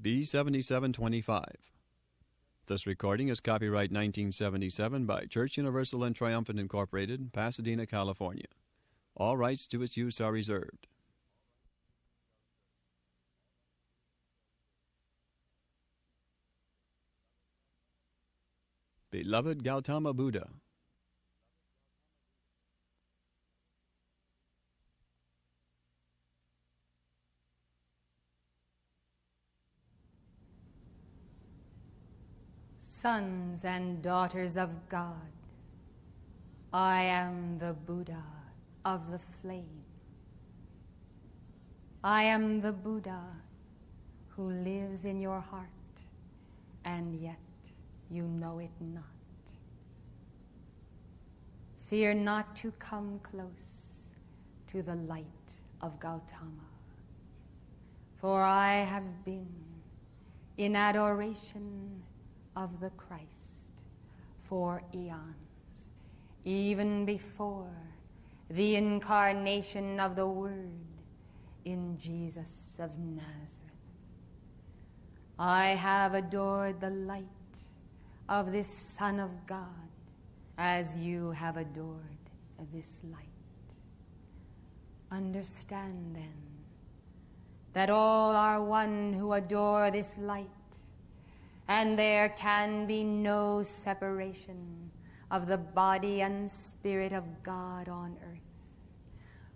B7725. This recording is copyright 1977 by Church Universal and Triumphant Incorporated, Pasadena, California. All rights to its use are reserved. Beloved Gautama Buddha, Sons and daughters of God, I am the Buddha of the flame. I am the Buddha who lives in your heart, and yet you know it not. Fear not to come close to the light of Gautama, for I have been in adoration of the Christ for eons, even before the incarnation of the Word in Jesus of Nazareth. I have adored the light of this Son of God as you have adored this light. Understand then that all are one who adore this light, and there can be no separation of the body and spirit of God on earth,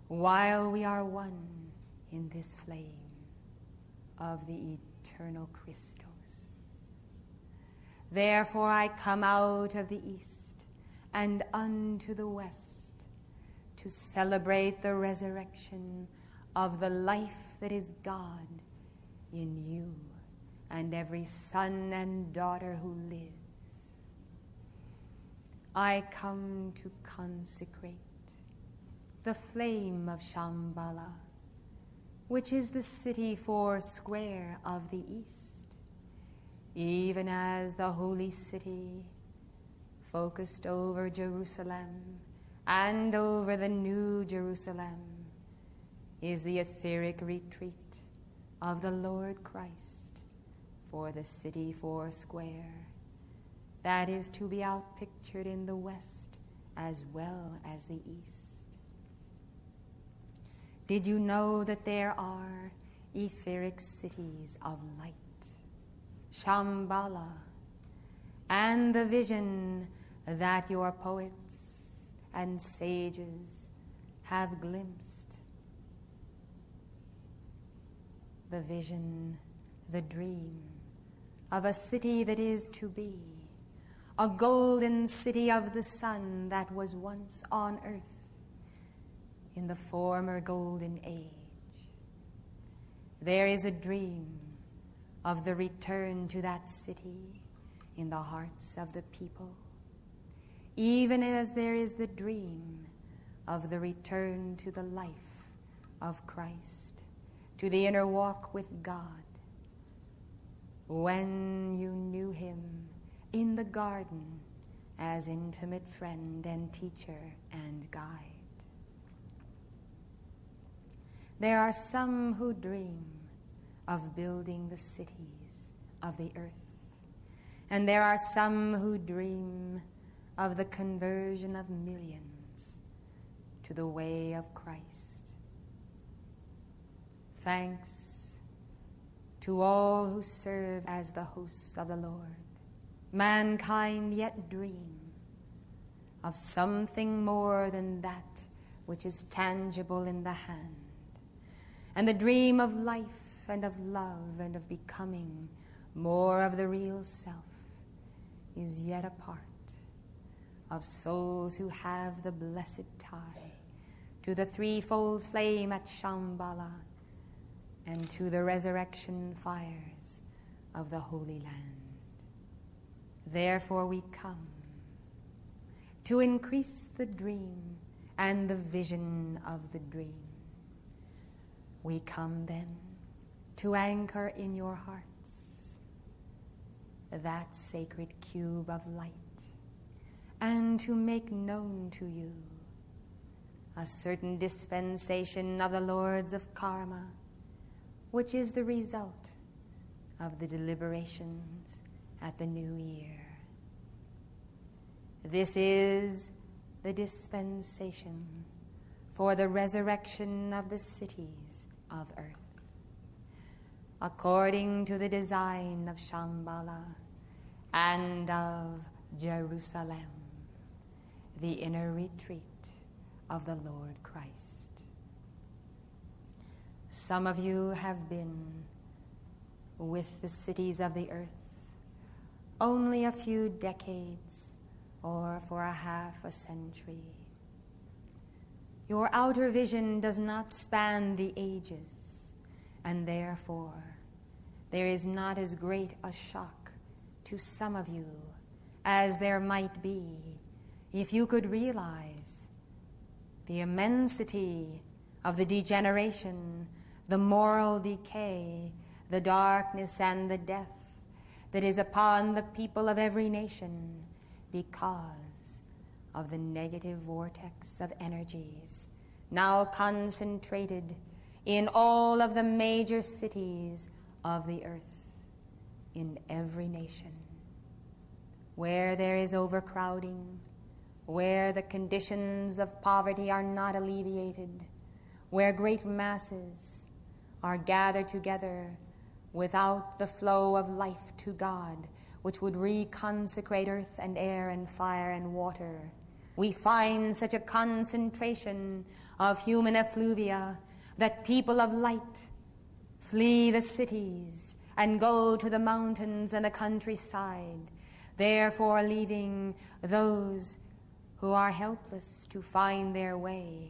while we are one in this flame of the eternal Christos. Therefore I come out of the east and unto the west to celebrate the resurrection of the life that is God in you and every son and daughter who lives. I come to consecrate the flame of Shambhala, which is the city foursquare of the east, even as the holy city, focused over Jerusalem and over the New Jerusalem, is the etheric retreat of the Lord Christ for the city foursquare, that is to be outpictured in the west as well as the east. Did you know that there are etheric cities of light, Shambhala, and the vision that your poets and sages have glimpsed? The vision, the dream of a city that is to be, a golden city of the sun that was once on earth in the former golden age. There is a dream of the return to that city in the hearts of the people, even as there is the dream of the return to the life of Christ, to the inner walk with God, when you knew him in the garden as intimate friend and teacher and guide. There are some who dream of building the cities of the earth, and there are some who dream of the conversion of millions to the way of Christ. Thanks to all who serve as the hosts of the Lord. Mankind yet dream of something more than that which is tangible in the hand, and the dream of life and of love and of becoming more of the real self is yet a part of souls who have the blessed tie to the threefold flame at Shambhala and to the resurrection fires of the Holy Land. Therefore we come to increase the dream and the vision of the dream. We come then to anchor in your hearts that sacred cube of light, and to make known to you a certain dispensation of the lords of karma, which is the result of the deliberations at the new year. This is the dispensation for the resurrection of the cities of earth, according to the design of Shambhala and of Jerusalem, the inner retreat of the Lord Christ. Some of you have been with the cities of the earth only a few decades or for a half a century. Your outer vision does not span the ages, and therefore there is not as great a shock to some of you as there might be if you could realize the immensity of the degeneration, the moral decay, the darkness and the death that is upon the people of every nation because of the negative vortex of energies now concentrated in all of the major cities of the earth, in every nation, where there is overcrowding, where the conditions of poverty are not alleviated, where great masses are gathered together without the flow of life to God, which would reconsecrate earth and air and fire and water. We find such a concentration of human effluvia that people of light flee the cities and go to the mountains and the countryside, therefore leaving those who are helpless to find their way,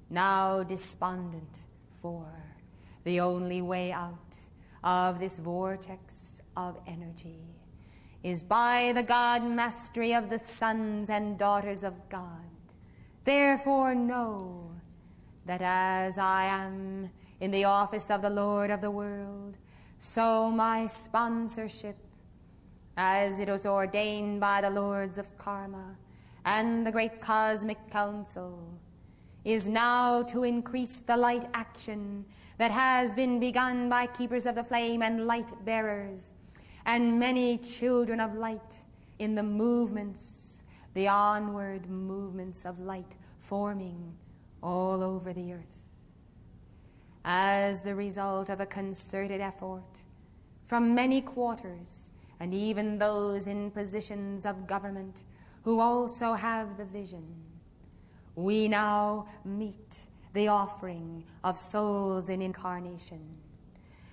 now despondent, for the only way out of this vortex of energy is by the God mastery of the sons and daughters of God. Therefore know that as I am in the office of the Lord of the world, so my sponsorship, as it was ordained by the Lords of Karma and the great Cosmic Council, is now to increase the light action that has been begun by keepers of the flame and light bearers and many children of light in the movements, the onward movements of light forming all over the earth. As the result of a concerted effort from many quarters, and even those in positions of government who also have the vision, we now meet the offering of souls in incarnation.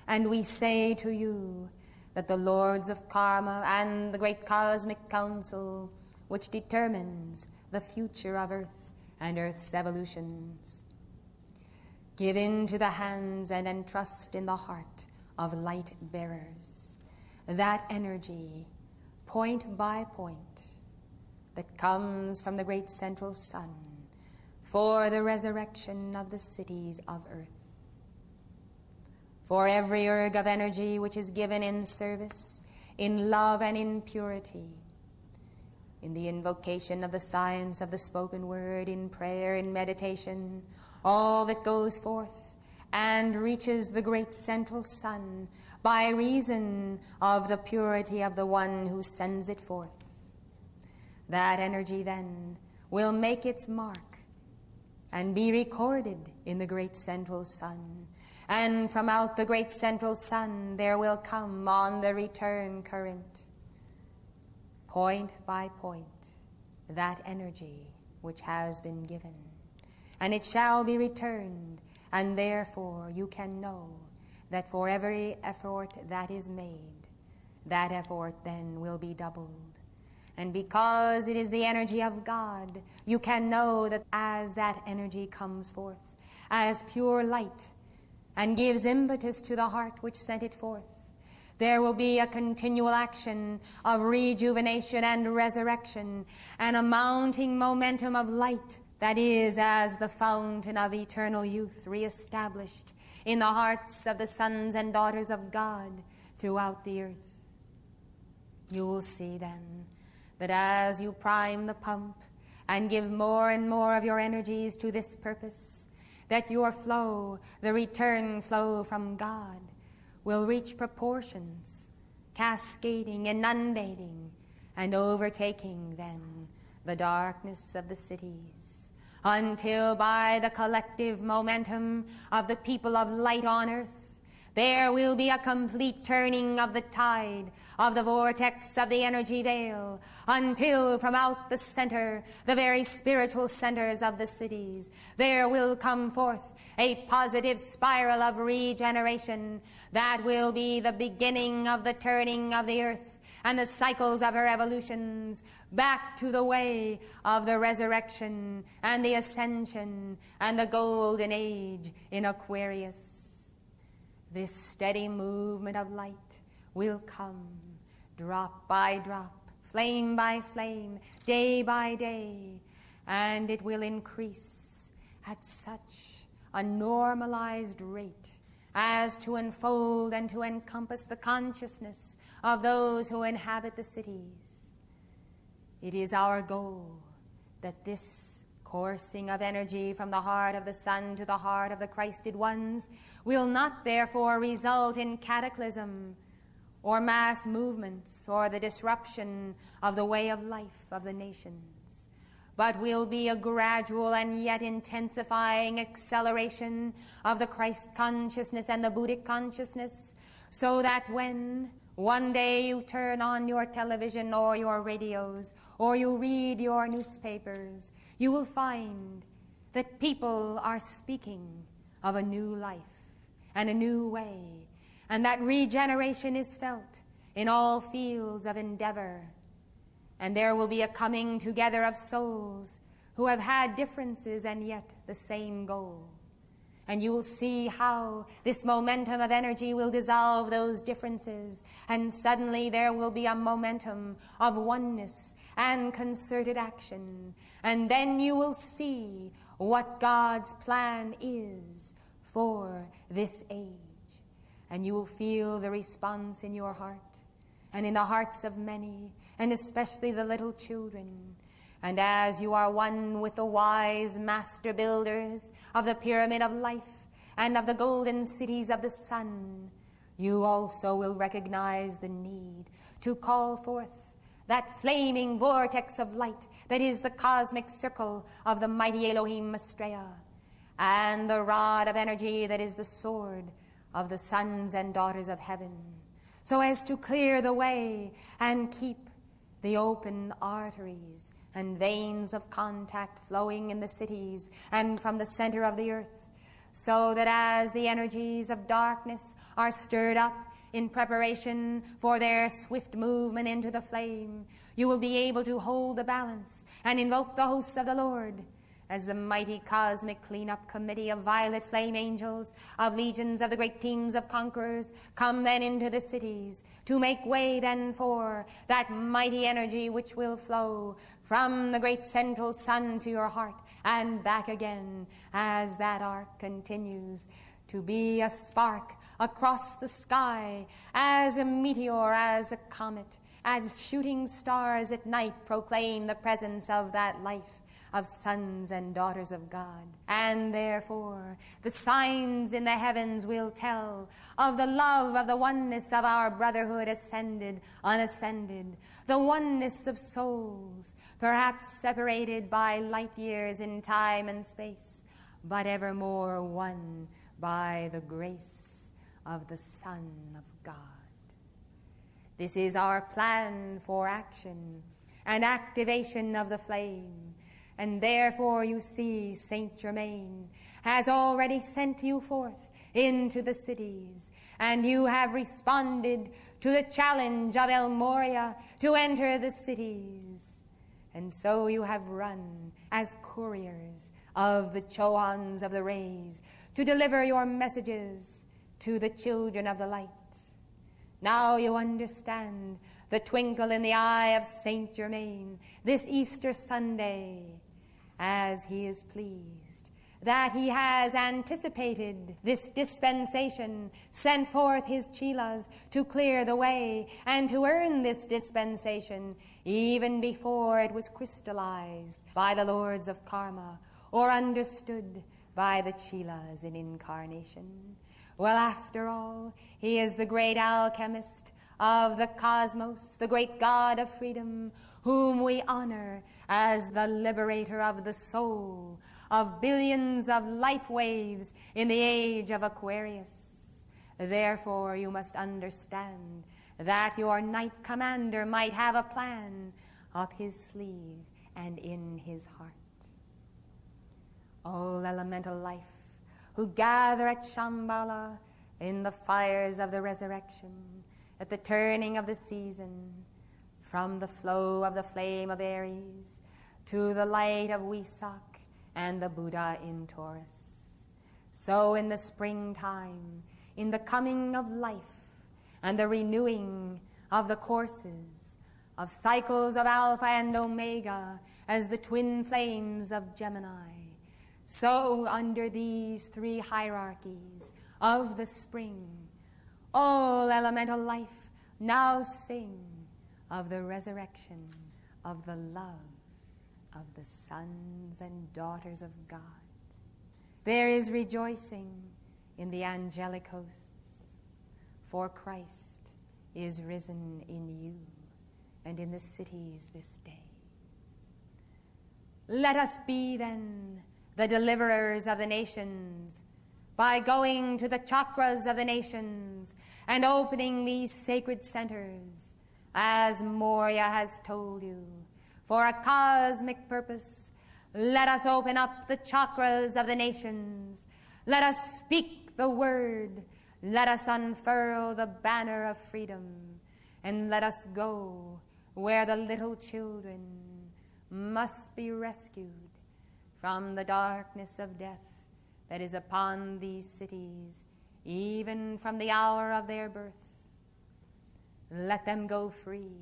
And we say to you that the Lords of Karma and the great Cosmic Council, which determines the future of Earth and Earth's evolutions, give into the hands and entrust in the heart of light bearers that energy, point by point, that comes from the great central sun for the resurrection of the cities of earth. For every erg of energy which is given in service, in love and in purity, in the invocation of the science of the spoken word, in prayer, in meditation, all that goes forth and reaches the great central sun by reason of the purity of the one who sends it forth. That energy then will make its mark and be recorded in the great central sun. And from out the great central sun there will come on the return current, point by point, that energy which has been given. And it shall be returned, and therefore you can know that for every effort that is made, that effort then will be doubled. And because it is the energy of God, you can know that as that energy comes forth as pure light and gives impetus to the heart which sent it forth, there will be a continual action of rejuvenation and resurrection and a mounting momentum of light that is as the fountain of eternal youth reestablished in the hearts of the sons and daughters of God throughout the earth. You will see then that as you prime the pump and give more and more of your energies to this purpose, that your flow, the return flow from God, will reach proportions, cascading, inundating, and overtaking then the darkness of the cities, until by the collective momentum of the people of light on earth, there will be a complete turning of the tide of the vortex of the energy veil, until from out the center, the very spiritual centers of the cities, there will come forth a positive spiral of regeneration that will be the beginning of the turning of the earth and the cycles of her evolutions back to the way of the resurrection and the ascension and the golden age in Aquarius. This steady movement of light will come drop by drop, flame by flame, day by day, and it will increase at such a normalized rate as to unfold and to encompass the consciousness of those who inhabit the cities. It is our goal that this coursing of energy from the heart of the sun to the heart of the Christed ones will not therefore result in cataclysm or mass movements or the disruption of the way of life of the nations, but will be a gradual and yet intensifying acceleration of the Christ consciousness and the Buddhic consciousness, so that when one day you turn on your television or your radios, or you read your newspapers, you will find that people are speaking of a new life and a new way, and that regeneration is felt in all fields of endeavor. And there will be a coming together of souls who have had differences and yet the same goal. And you will see how this momentum of energy will dissolve those differences, and suddenly there will be a momentum of oneness and concerted action. And then you will see what God's plan is for this age. And you will feel the response in your heart and in the hearts of many, and especially the little children. And as you are one with the wise master builders of the pyramid of life and of the golden cities of the sun, you also will recognize the need to call forth that flaming vortex of light that is the cosmic circle of the mighty Elohim Maitreya, and the rod of energy that is the sword of the sons and daughters of heaven, so as to clear the way and keep the open arteries and veins of contact flowing in the cities and from the center of the earth, so that as the energies of darkness are stirred up in preparation for their swift movement into the flame, you will be able to hold the balance and invoke the hosts of the Lord as the mighty cosmic cleanup committee of violet flame angels, of legions of the great teams of conquerors, come then into the cities to make way then for that mighty energy which will flow from the great central sun to your heart and back again, as that arc continues to be a spark across the sky, as a meteor, as a comet, as shooting stars at night proclaim the presence of that life of sons and daughters of God. And therefore the signs in the heavens will tell of the love of the oneness of our brotherhood, ascended, unascended, the oneness of souls, perhaps separated by light years in time and space, but evermore one by the grace of the Son of God. This is our plan for action and activation of the flame. And therefore you see Saint Germain has already sent you forth into the cities, and you have responded to the challenge of El Moria to enter the cities. And so you have run as couriers of the Chohans of the rays to deliver your messages to the children of the light. Now you understand the twinkle in the eye of Saint Germain this Easter Sunday, as he is pleased that he has anticipated this dispensation, sent forth his chelas to clear the way and to earn this dispensation even before it was crystallized by the lords of karma or understood by the chelas in incarnation. Well, after all, he is the great alchemist of the cosmos, the great god of freedom, whom we honor as the liberator of the soul, of billions of life waves in the age of Aquarius. Therefore, you must understand that your knight commander might have a plan up his sleeve and in his heart. All elemental life who gather at Shambhala in the fires of the resurrection, at the turning of the season, from the flow of the flame of Aries to the light of Wesak and the Buddha in Taurus. So in the springtime, in the coming of life and the renewing of the courses, of cycles of Alpha and Omega as the twin flames of Gemini, so under these three hierarchies of the spring, all elemental life now sing of the resurrection of the love of the sons and daughters of God. There is rejoicing in the angelic hosts, for Christ is risen in you and in the cities this day. Let us be then the deliverers of the nations, by going to the chakras of the nations and opening these sacred centers, as Moria has told you, for a cosmic purpose. Let us open up the chakras of the nations. Let us speak the word. Let us unfurl the banner of freedom, and let us go where the little children must be rescued from the darkness of death that is upon these cities, even from the hour of their birth. Let them go free.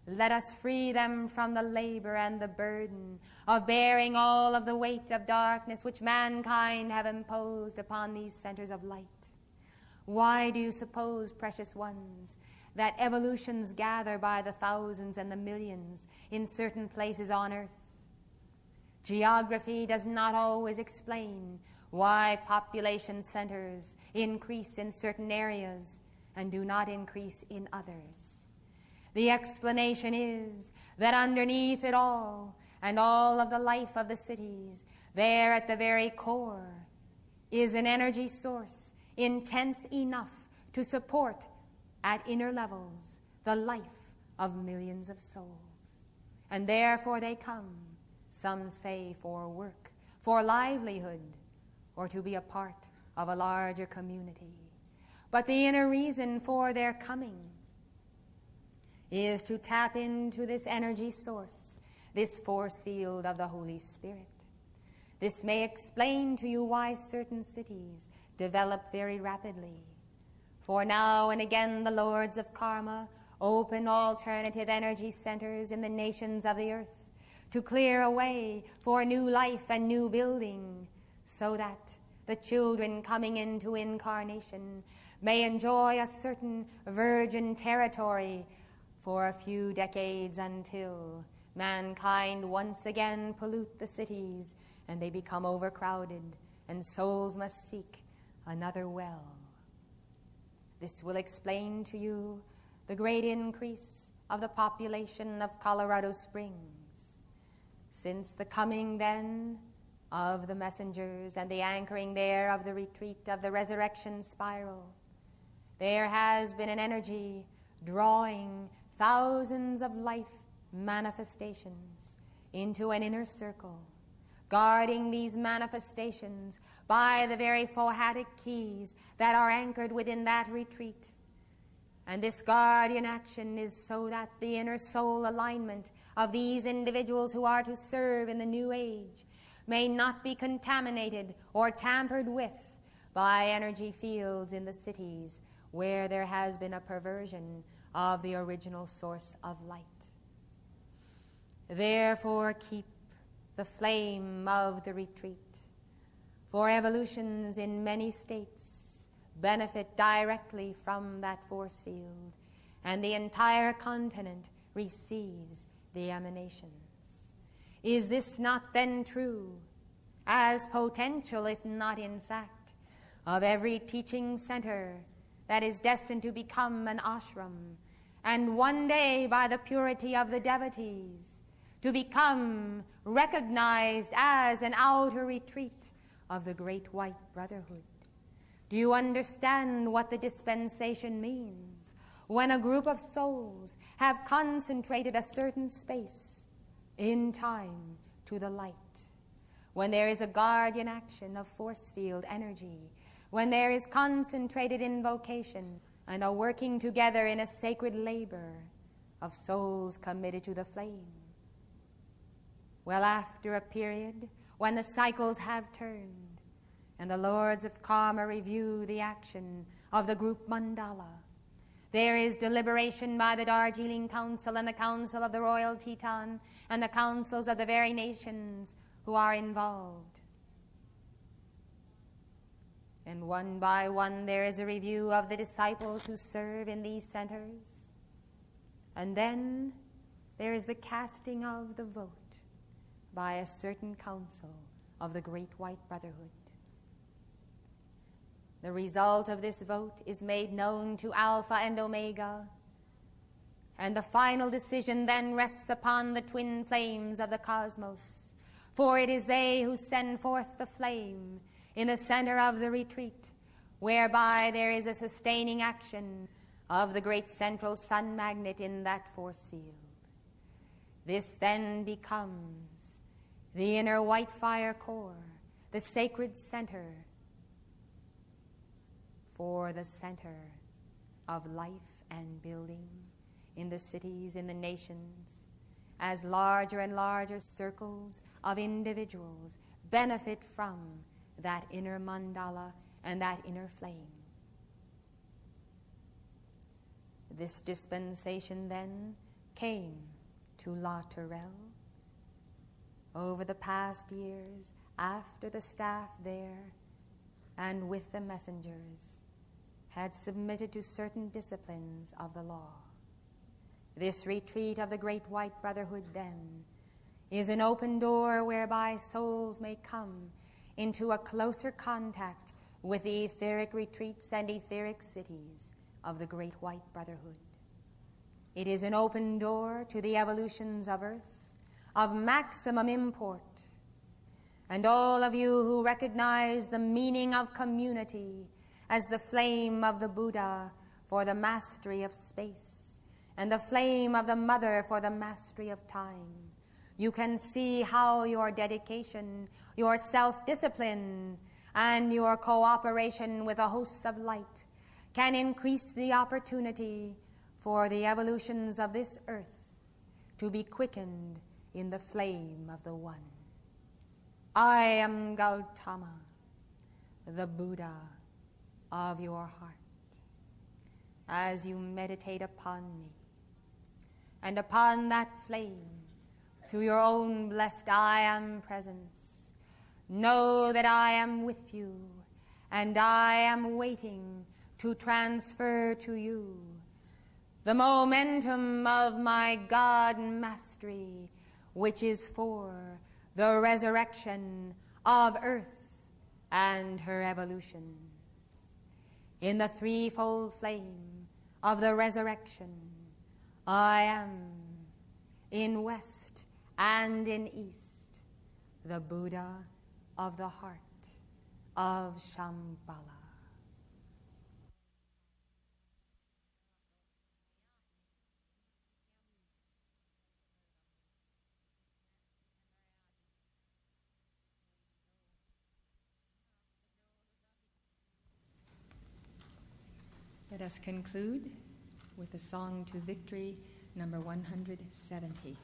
Let us free them from the labor and the burden of bearing all of the weight of darkness which mankind have imposed upon these centers of light. Why do you suppose, precious ones, that evolutions gather by the thousands and the millions in certain places on earth? Geography does not always explain why population centers increase in certain areas and do not increase in others. The explanation is that underneath it all, and all of the life of the cities, there at the very core, is an energy source intense enough to support at inner levels the life of millions of souls. And therefore they come, some say for work, for livelihood, or to be a part of a larger community. But the inner reason for their coming is to tap into this energy source, this force field of the Holy Spirit. This may explain to you why certain cities develop very rapidly. For now and again the lords of karma open alternative energy centers in the nations of the earth to clear a way for new life and new building, so that the children coming into incarnation may enjoy a certain virgin territory for a few decades until mankind once again pollute the cities and they become overcrowded and souls must seek another well. This will explain to you the great increase of the population of Colorado Springs since the coming then of the messengers and the anchoring there of the retreat of the resurrection spiral. There has been an energy drawing thousands of life manifestations into an inner circle, guarding these manifestations by the very phohatic keys that are anchored within that retreat. And this guardian action is so that the inner soul alignment of these individuals who are to serve in the new age may not be contaminated or tampered with by energy fields in the cities where there has been a perversion of the original source of light. Therefore, keep the flame of the retreat, for evolutions in many states benefit directly from that force field, and the entire continent receives the emanations. Is this not then true, as potential, if not in fact, of every teaching center that is destined to become an ashram, and one day, by the purity of the devotees, to become recognized as an outer retreat of the Great White Brotherhood. Do you understand what the dispensation means when a group of souls have concentrated a certain space in time to the light? When there is a guardian action of force field energy, when there is concentrated invocation and a working together in a sacred labor of souls committed to the flame. Well, after a period when the cycles have turned and the lords of karma review the action of the group mandala, there is deliberation by the Darjeeling Council and the Council of the Royal Teton and the councils of the very nations who are involved. And one by one there is a review of the disciples who serve in these centers. And then there is the casting of the vote by a certain council of the Great White Brotherhood. The result of this vote is made known to Alpha and Omega, and the final decision then rests upon the twin flames of the cosmos, for it is they who send forth the flame in the center of the retreat, whereby there is a sustaining action of the great central sun magnet in that force field. This then becomes the inner white fire core, the sacred center for the center of life and building in the cities, in the nations, as larger and larger circles of individuals benefit from that inner mandala and that inner flame. This dispensation then came to La Tourelle over the past years after the staff there and with the messengers had submitted to certain disciplines of the law. This retreat of the Great White Brotherhood then is an open door whereby souls may come into a closer contact with the etheric retreats and etheric cities of the Great White Brotherhood. It is an open door to the evolutions of earth of maximum import. And all of you who recognize the meaning of community as the flame of the Buddha for the mastery of space, and the flame of the Mother for the mastery of time, you can see how your dedication, your self-discipline, and your cooperation with the hosts of light can increase the opportunity for the evolutions of this earth to be quickened in the flame of the One. I am Gautama, the Buddha of your heart. As you meditate upon me and upon that flame through your own blessed I am presence, know that I am with you and I am waiting to transfer to you the momentum of my God mastery, which is for the resurrection of earth and her evolutions. In the threefold flame of the resurrection, I am in west and in east, the Buddha of the heart of Shambhala. Let us conclude with the Song to Victory, number 170.